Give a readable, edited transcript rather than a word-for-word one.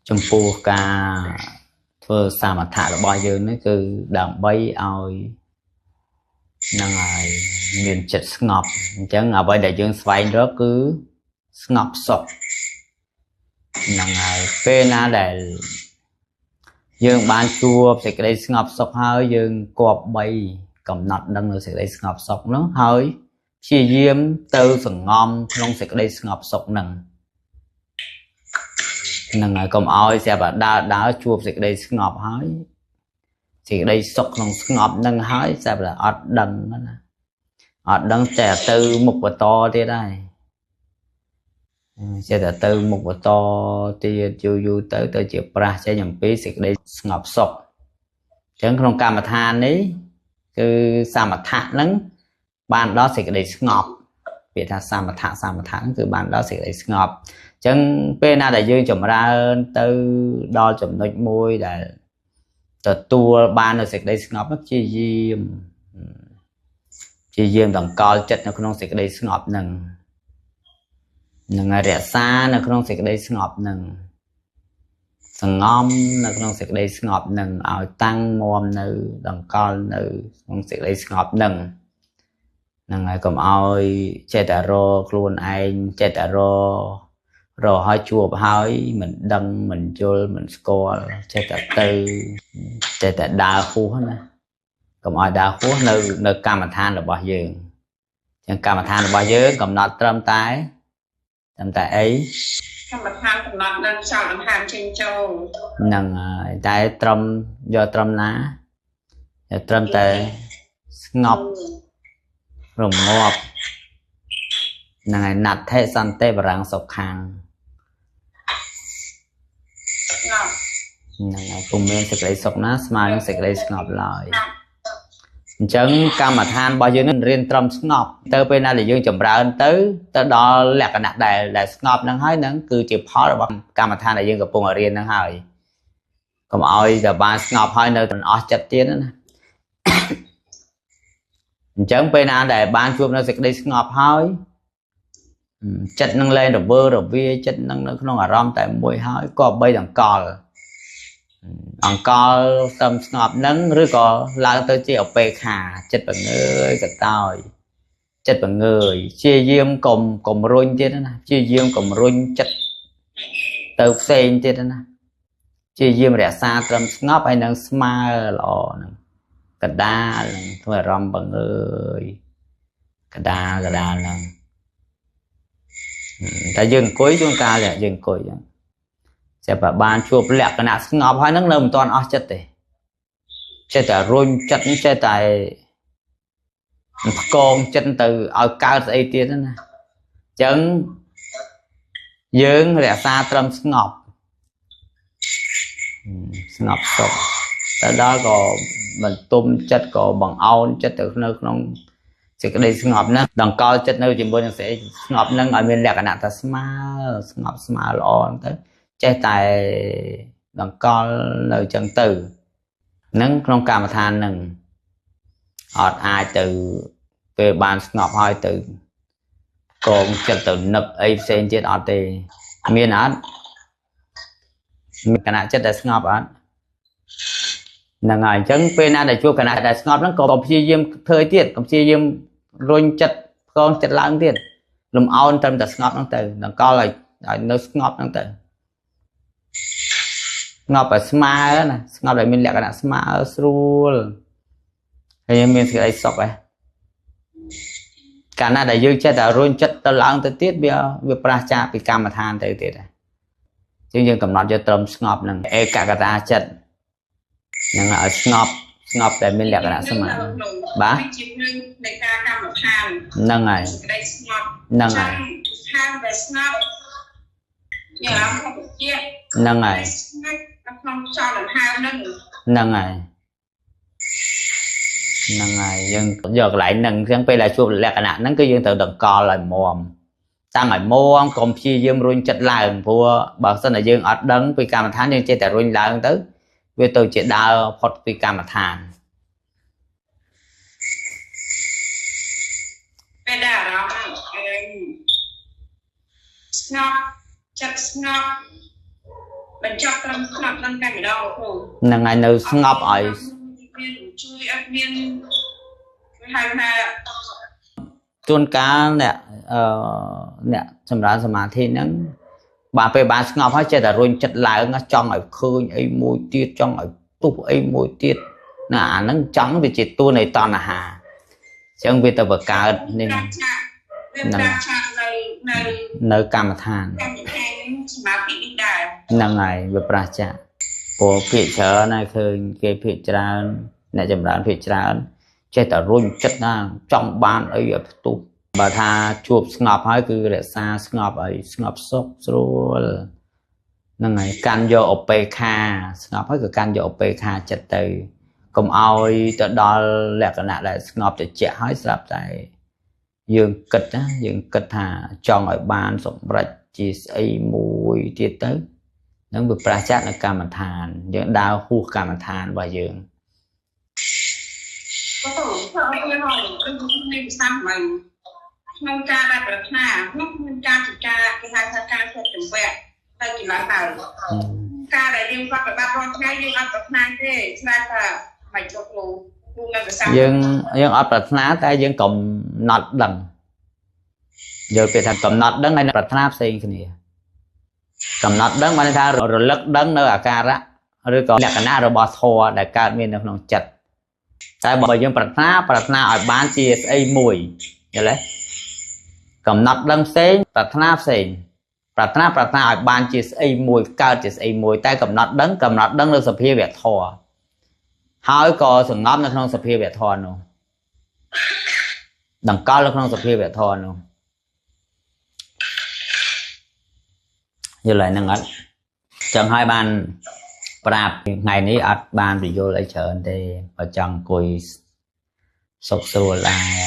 ចំពោះការធ្វើសមថៈរបស់យើងនេះគឺដើម្បីឲ្យនឹងហើយមានចិត្តស្ងប់អញ្ចឹងអ្វីដែលយើងស្វែងរកគឺស្ងប់សុខនឹងហើយពេលណាដែលយើងបានជួបសេចក្តីស្ងប់សុខហើយយើងគប្បីកំណត់ដឹងនៅសេចក្តីស្ងប់សុខនោះហើយព្យាយាមទៅសង្ងំក្នុងសេចក្តីស្ងប់សុខនឹងហើយកុំឲ្យស្រាប់តែដើរជួបសេចក្តីស្ងប់ហើយសេចក្តីសុខក្នុងស្ងប់នឹងហើយស្រាប់តែអត់ដឹងណាអត់ដឹងតែទៅមុខបន្តទៀតហើយចេះតែទៅមុខបន្តទៀតយូរទៅជាប្រាសចេញអំពីសេចក្តីស្ងប់សុខអញ្ចឹងក្នុងកម្មដ្ឋាននេះគឺសមថៈហ្នឹងបានដល់សេចក្តីស្ងប់ពាក្យថាសមថៈហ្នឹងគឺបានដល់សេចក្តីស្ងប់អញ្ចឹងពេលណាដែលយើងចម្រើនទៅដល់ចំណុចមួយដែលទទួលបាននូវសេចក្តីស្ងប់ព្យាយាមដង្កល់ចិត្តនៅក្នុងសេចក្តីស្ងប់នឹងរក្សានៅក្នុងសេចក្តីស្ងប់នឹងសង្ងំនៅក្នុងសេចក្តីស្ងប់នឹងឲ្យតាំងមាំនៅដង្កល់នៅក្នុងសេចក្តីស្ងប់នឹងហើយកុំឲ្យចេះតែរកខ្លួនឯងចេះតែរឲ្យជួបហើយមិនដឹងមិនយល់មិនស្គាល់ចេះតែដើរហួសណាកុំឲ្យដើរហួសនៅកម្មដ្ឋានរបស់យើងចឹងកម្មដ្ឋានរបស់យើងកំណត់ត្រឹមតែអីកម្មដ្ឋានកំណត់នឹងចោលដង្ហើមចេញចូលហ្នឹងហើយតែត្រឹមយកត្រឹមណាត្រឹមតែស្ងប់រងាប់ហ្នឹងហើយណដ្ឋិសន្តិបរាំងសុខាំងហ្នឹងហើយពុំមានសេចក្តីសុខណាស្មើនឹងសេចក្តីស្ងប់ឡើយអញ្ចឹងកម្មដ្ឋានរបស់យើងនឹងរៀនត្រឹមស្ងប់ទៅពេលណាដែលយើងចម្រើនទៅដល់លក្ខណៈដែលស្ងប់ហ្នឹងហើយហ្នឹងគឺជាផលរបស់កម្មដ្ឋានដែលយើងកំពុងរៀនហ្នឹងហើយកុំឲ្យតែបានស្ងប់ហើយនៅតែអស់ចិត្តទៀតណាអញ្ចឹងពេលណាដែលបានជួបនៅសេចក្តីស្ងប់ហើយចិត្តនឹងលែងរវើរវាយចិត្តនឹងនៅក្នុងអារម្មណ៍តែមួយហើយក៏បីដង្កល់ស្ទឹមស្ងប់នឹងឬក៏ឡើងទៅជាអបេខាចិត្តបង្ងើយកតោយចិត្តបង្ងើយព្យាយាមកុំរុញទៀតណាព្យាយាមកុំរុញចិត្តទៅផ្សេងទៀតណាព្យាយាមរក្សាត្រឹមស្ងប់ហើយនឹងស្មើល្អហ្នឹងកដាលនឹងធ្វើអារម្មណ៍បង្ងើយកដាលហ្នឹងតែយើងអង្គុយជួនកាលយើងអង្គុយចឹងតែបានជួបលក្ខណៈស្ងប់ហើយហ្នឹងនៅមិនទាន់អស់ចិត្តទេចេះតែរុញចិត្តចេះតែផ្គងចិត្តទៅឲ្យកើតស្អីទៀតណាអញ្ចឹងយើងរក្សាត្រឹមស្ងប់សុខទៅដល់ក៏បន្ទុំចិត្តក៏បង្អោនចិត្តទៅនៅក្នុងសេចក្តីស្ងប់ហ្នឹងដង្កល់ចិត្តនៅជាមួយនឹងសេចក្តីស្ងប់ហ្នឹងឲ្យមានលក្ខណៈថាស្មើស្ងប់ស្មើល្អទៅចេះតែដង្កល់នៅចឹងទៅហ្នឹងក្នុងកម្មដ្ឋានហ្នឹងអត់អាចទៅពេលបានស្ងប់ហើយទៅកងចិត្តទៅនឹកអីផ្សេងទៀតអត់ទេមានអត់មានគណៈចិត្តដែលស្ងប់អត់ហ្នឹងហើយអញ្ចឹងពេលណាដែលជួបគណៈដែលស្ងប់ហ្នឹងក៏ព្យាយាមធ្វើទៀតកុំព្យាយាមរុញចិត្តកងចិត្តឡើងទៀតលំអោនត្រឹមតែស្ងប់ហ្នឹងទៅដង្កល់ឲ្យនៅស្ងប់ហ្នឹងទៅស្ងប់ឲ្យស្មើណាស្ងប់ឲ្យមានលក្ខណៈស្មើស្រួលហើយមានសេចក្តីសុខឯងកាលណាដែលយើងចេះតែរុញចិត្តទៅឡើងទៅទៀតវាប្រះចាកពីកម្មដ្ឋានទៅទៀតហើយជាងយើងកំណត់យកត្រឹមស្ងប់នឹងឯកកតាចិត្តនឹងឲ្យស្ងប់តែមានលក្ខណៈស្មើបាទជានឹងនៃការកម្មដ្ឋានហ្នឹងហើយក្តីស្ងប់ហ្នឹងហើយខាងដែលស្ងប់មានអារម្មណ៍ធម្មជាតិហ្នឹងហើយក្នុងចលនាហ្នឹងហើយយើងយកកន្លែងហ្នឹងអញ្ចឹងពេលដែលជួបលក្ខណៈហ្នឹងគឺយើងត្រូវដង្កល់ឲ្យមាំតាំងឲ្យមាំកុំព្យាយាមរុញចិត្តឡើងព្រោះបើសិនតែយើងអត់ដឹងពីកម្មដ្ឋានយើងចេះតែរុញឡើងទៅវាទៅជាដើរផុតពីកម្មដ្ឋានពេលដែលអារម្មណ៍ស្ងប់ចិត្តស្ងប់ mình chọc trong ngọc trong cái đâu cô នឹងហើយនៅស្ងប់ឲ្យ chui ấp miên hai hai ជួនកាលអ្នកសម្រាប់សមាធិហ្នឹងបាទពេលបានស្ងប់ហើយចេះតែរុញចិត្តឡើងចង់ឲ្យឃើញអីមួយទៀតចង់ឲ្យទុះអីមួយទៀតណាអាហ្នឹងចង់វាជាតួនៃតណ្ហាអញ្ចឹងវាទៅបង្កើតនេះនៅកម្មដ្ឋានហ្នឹងហើយវាប្រឆាព្រោះភាគច្រើនណាឃើញគេភាគច្រើនអ្នកចម្រើនភាគច្រើនចេះតែរុញចិត្តណាចង់បានអីឲ្យផ្ទុះបើថាជួបស្ងប់ហើយគឺរក្សាស្ងប់ឲ្យស្ងប់សុខស្រួលហ្នឹងហើយកាន់យកឧបេក្ខាស្ងប់ហើយក៏កាន់យកឧបេក្ខាចិត្តទៅកុំឲ្យទៅដល់លក្ខណៈដែលស្ងប់ត្រជាក់ហើយស្រាប់តែយើងគិតណាយើងគិតថាចង់ឲ្យបានសម្រេចជាស្អីមួយទៀតទៅនឹងវាប្រឆានៅកម្មដ្ឋានយើងដើរហួសកម្មដ្ឋានរបស់យើងก็ต้องถ้าไม่ได้ห้องก็ไม่ซ้ำมันงงการแบบหน้างงการจิตการกิจการเสร็จถึงแวะไปกินร้านเปล่าการอะไรยังก็แบบบ้านร้อนง่ายยังเอาแบบนั้นเท่ใช่ค่ะไม่จบรู้มันก็ซ้ำយើងអត់ប្រាថ្នាតែយើងកំណត់ដឹងយល់ពីថាកំណត់ដឹងហើយប្រាថ្នាផ្សេងគ្នាកំណត់ដឹងបានថារលឹកដឹងនៅអាការៈឬក៏លក្ខណៈរបស់ធម៌ដែលកើតមាននៅក្នុងចិត្តតែបើយើងប្រាថ្នាឲ្យបានជាស្អីមួយយល់ទេកំណត់ដឹងផ្សេងប្រាថ្នាផ្សេងប្រាថ្នាឲ្យបានជាស្អីមួយកើតជាស្អីមួយតែកំណត់ដឹងនៅសភាវៈធម៌ហើយក៏សង្ងំនៅក្នុងសភាវៈធម៌នោះដង្កល់នៅក្នុងសភាវៈធម៌នោះយល់ហើយហ្នឹងអត់ចឹងហើយបានប្រាប់ថ្ងៃនេះអត់បានបញ្យល់អីច្រើនទេបើចង់អង្គុយសុខស្រួលដែរ